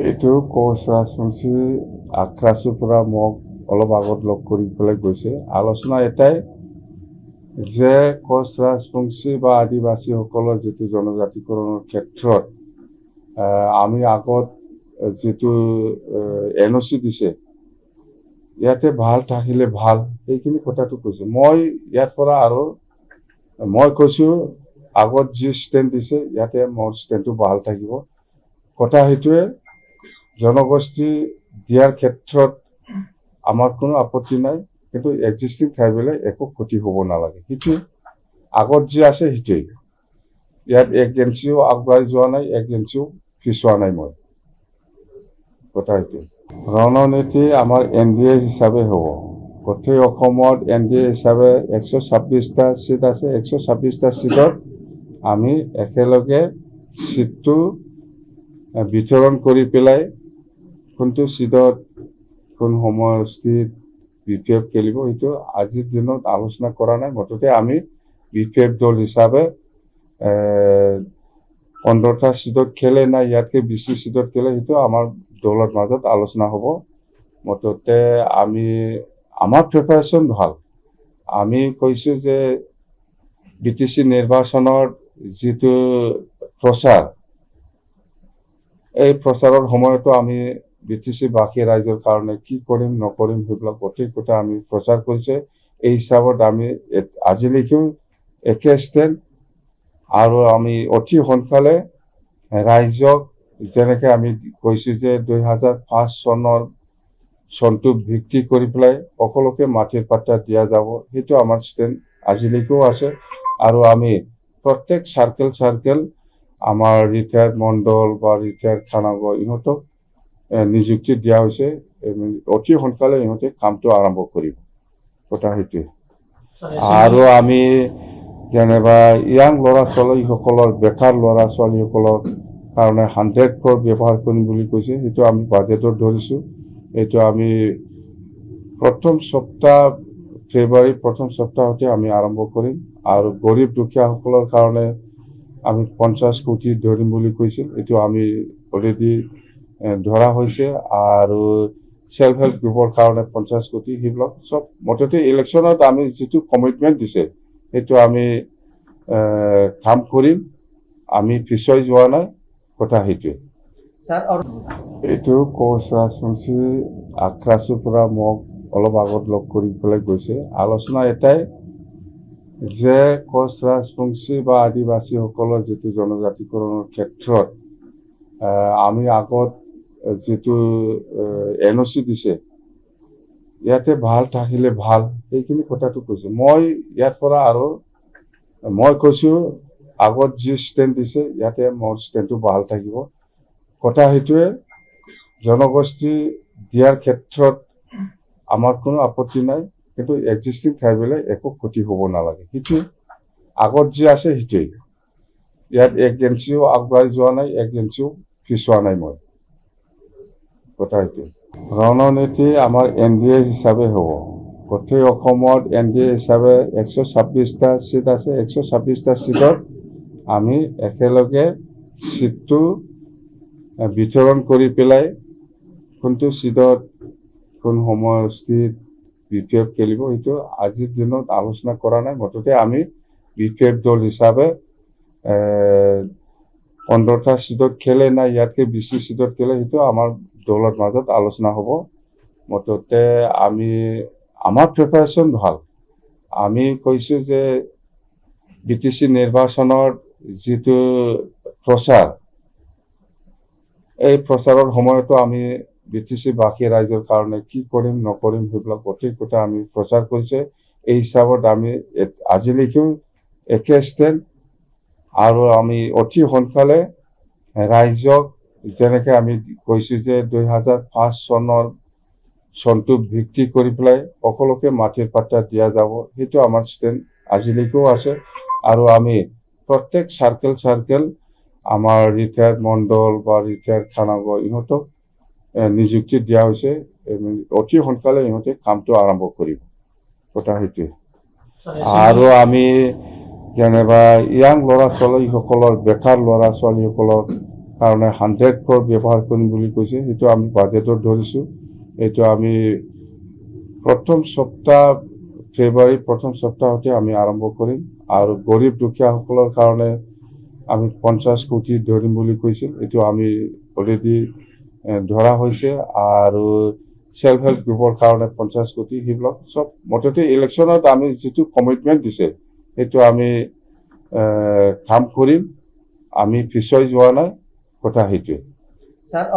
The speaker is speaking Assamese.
এইটো কোচ ৰাজবংশী আক্ৰাছৰ পৰা মোক অলপ আগত লগ কৰি পেলাই গৈছে। আলোচনা এটাই যে কোচ ৰাজবংশী বা আদিবাসীসকলৰ যিটো জনজাতিকৰণৰ ক্ষেত্ৰত আমি আগত যিটো NOC দিছে, ইয়াতে ভাল থাকিলে ভাল, এইখিনি কথাটো কৈছোঁ। মই ইয়াৰ পৰা আৰু মই কৈছোঁ আগত যি ষ্টেণ্ড দিছে ইয়াতে মোৰ ষ্টেণ্ডটো ভাল থাকিব। কথা সেইটোৱে, জনগোষ্ঠী দিয়াৰ ক্ষেত্ৰত আমাৰ কোনো আপত্তি নাই, কিন্তু এক্সিষ্টিং ট্ৰাইবেলে একো ক্ষতি হ'ব নালাগে। সেইটোৱে আগত যি আছে সেইটোৱেই। ইয়াত এগেঞ্চিও আগবাঢ়ি যোৱা নাই, এগেঞ্চিও পিছোৱা নাই। মই কথা সেইটোৱে। ৰণনীতি আমাৰ NDA হিচাপে হ'ব। গোটেই অসমত NDA হিচাপে 126টা চিট আছে। 126টা চিটত আমি একেলগে চিটটো বিতৰণ কৰি পেলাই কোনটো চিটত কোন সমষ্টিত BPF খেলিব সেইটো আজিৰ দিনত আলোচনা কৰা নাই। মুঠতে আমি BPF দল হিচাপে 15টা চিটত খেলে না ইয়াতকৈ বেছি চিটত খেলে সেইটো আমাৰ দলৰ মাজত আলোচনা হ'ব। মুঠতে আমাৰ প্ৰিপাৰেশ্যন ভাল। আমি কৈছোঁ যে BTC নিৰ্বাচনৰ যিটো প্ৰচাৰ, এই প্ৰচাৰৰ সময়তো আমি BTC বাকী ৰাইজৰ কাৰণে কি কৰিম নকৰিম সেইবিলাক গোটেই কথা আমি প্ৰচাৰ কৰিছে। এই হিচাপত আমি আজিলৈকেও একে ষ্টেণ্ড, আৰু আমি অতি সোনকালে ৰাইজক যেনেকৈ আমি কৈছোঁ যে 2005 চনটো ভিত্তি কৰি পেলাই সকলোকে মাটিৰ পাত্তা দিয়া যাব, সেইটো আমাৰ ষ্টেণ্ড আজিলৈকেও আছে। আৰু আমি প্ৰত্যেক চাৰ্কেল আমাৰ ৰিটায়াৰ্ড মণ্ডল বা ৰিটায়াৰ্ড খানাগৰ ইহঁতক নিযুক্তি দিয়া হৈছে। অতি সোনকালে ইহঁতে কামটো আৰম্ভ কৰিব। কথা সেইটোৱে। আৰু আমি যেনিবা ইয়াং ল'ৰা ছোৱালীসকলৰ, বেকাৰ ল'ৰা ছোৱালীসকলৰ কাৰণে 100 crore ব্যৱহাৰ কৰিম বুলি কৈছে। সেইটো আমি বাজেটত ধৰিছোঁ। এইটো আমি ফেব্ৰুৱাৰী প্ৰথম সপ্তাহতে আমি আৰম্ভ কৰিম। আৰু গৰীব দুখীয়াসকলৰ কাৰণে আমি 50 কোটি ধৰিম বুলি কৈছিল। এইটো আমি অলৰেডি ধৰা হৈছে। আৰু সেল্ফ হেল্প গ্ৰুপৰ কাৰণে 50 কোটি, সেইবিলাক চব মুঠতে ইলেকশ্যনত আমি যিটো কমিটমেণ্ট দিছে সেইটো আমি কাম কৰিম। আমি পিছুৱাই যোৱা নাই। কথা সেইটোৱে। এইটো কোচ ৰাজবংশী আক্ৰাছৰ পৰা মোক অলপ আগত লগ কৰি পেলাই গৈছে। আলোচনা এটাই যে কোচ ৰাজবংশী বা আদিবাসীসকলৰ যিটো জনজাতিকৰণৰ ক্ষেত্ৰত আমি আগত যিটো NOC দিছে, ইয়াতে ভাল থাকিলে ভাল, এইখিনি কথাটো কৈছোঁ। মই ইয়াৰ পৰা আৰু মই কৈছোঁ আগত যি ষ্টেণ্ড দিছে ইয়াতে মোৰ ষ্টেণ্ডটো ভাল থাকিব। কথা সেইটোৱে, জনগোষ্ঠী দিয়াৰ ক্ষেত্ৰত আমাৰ কোনো আপত্তি নাই, কিন্তু এক্সিষ্টিং ট্ৰাইবেলে একো ক্ষতি হ'ব নালাগে। সেইটোৱে আগত যি আছে সেইটোৱেই। ইয়াত এগেঞ্চিও আগবাঢ়ি যোৱা নাই, এগেঞ্চিও পিছোৱা নাই। মই কথা সেইটোৱে। ৰণনীতি আমাৰ NDA হিচাপে হ'ব। গোটেই অসমত NDA হিচাপে 126টা চিট আছে। 126টা চিটত আমি একেলগে চিটটো বিতৰণ কৰি পেলাই কোনটো চিটত কোন সমষ্টিত BPF খেলিব সেইটো আজিৰ দিনত আলোচনা কৰা নাই। মুঠতে আমি BPF দল হিচাপে 15টা চিটত খেলে না ইয়াতকৈ বেছি চিটত খেলে সেইটো আমাৰ দলৰ মাজত আলোচনা হ'ব। মুঠতে আমাৰ প্ৰিপাৰেশ্যন ভাল। আমি কৈছোঁ যে BTC নিৰ্বাচনৰ যিটো প্ৰচাৰ, এই প্ৰচাৰৰ সময়তো আমি BTC বাকী ৰাইজৰ কাৰণে কি কৰিম নকৰিম সেইবিলাক গোটেই কথা আমি প্ৰচাৰ কৰিছে। এই হিচাপত আমি আজিলৈকেও একে ষ্টেণ্ড, আৰু আমি অতি সোনকালে ৰাইজক যেনেকৈ আমি কৈছোঁ যে 2005 চনটো ভিত্তি কৰি পেলাই সকলোকে মাটিৰ পাত্তা দিয়া যাব, সেইটো আমাৰ ষ্টেণ্ড আজিলৈকেও আছে। আৰু আমি প্ৰত্যেক চাৰ্কেল আমাৰ ৰিটায়াৰ্ড মণ্ডল বা ৰিটায়াৰ্ড খানাগৰ ইহঁতক নিযুক্তি দিয়া হৈছে। অতি সোনকালে ইহঁতে কামটো আৰম্ভ কৰিব। কথা সেইটোৱে। আৰু আমি যেনিবা ইয়াং ল'ৰা ছোৱালীসকলৰ, বেকাৰ ল'ৰা ছোৱালীসকলৰ কাৰণে 100 crore ব্যৱহাৰ কৰিম বুলি কৈছে। সেইটো আমি বাজেটত ধৰিছোঁ। এইটো আমি ফেব্ৰুৱাৰী প্ৰথম সপ্তাহতে আমি আৰম্ভ কৰিম আৰু গৰীব দুখীয়াসকলৰ কাৰণে আমি 50 কোটি ধৰিম বুলি কৈছিল। এইটো আমি অলৰেডি ধৰা হৈছে আৰু সেল্ফ হেল্প গ্ৰুপৰ কাৰণে 50 কোটি সেইবিলাক চব মুঠতে ইলেকশ্যনত আমি যিটো কমিটমেণ্ট দিছে সেইটো আমি কাম কৰিম। আমি পিছুৱাই যোৱা নাই, কথা সেইটোৱে। স্যাৰ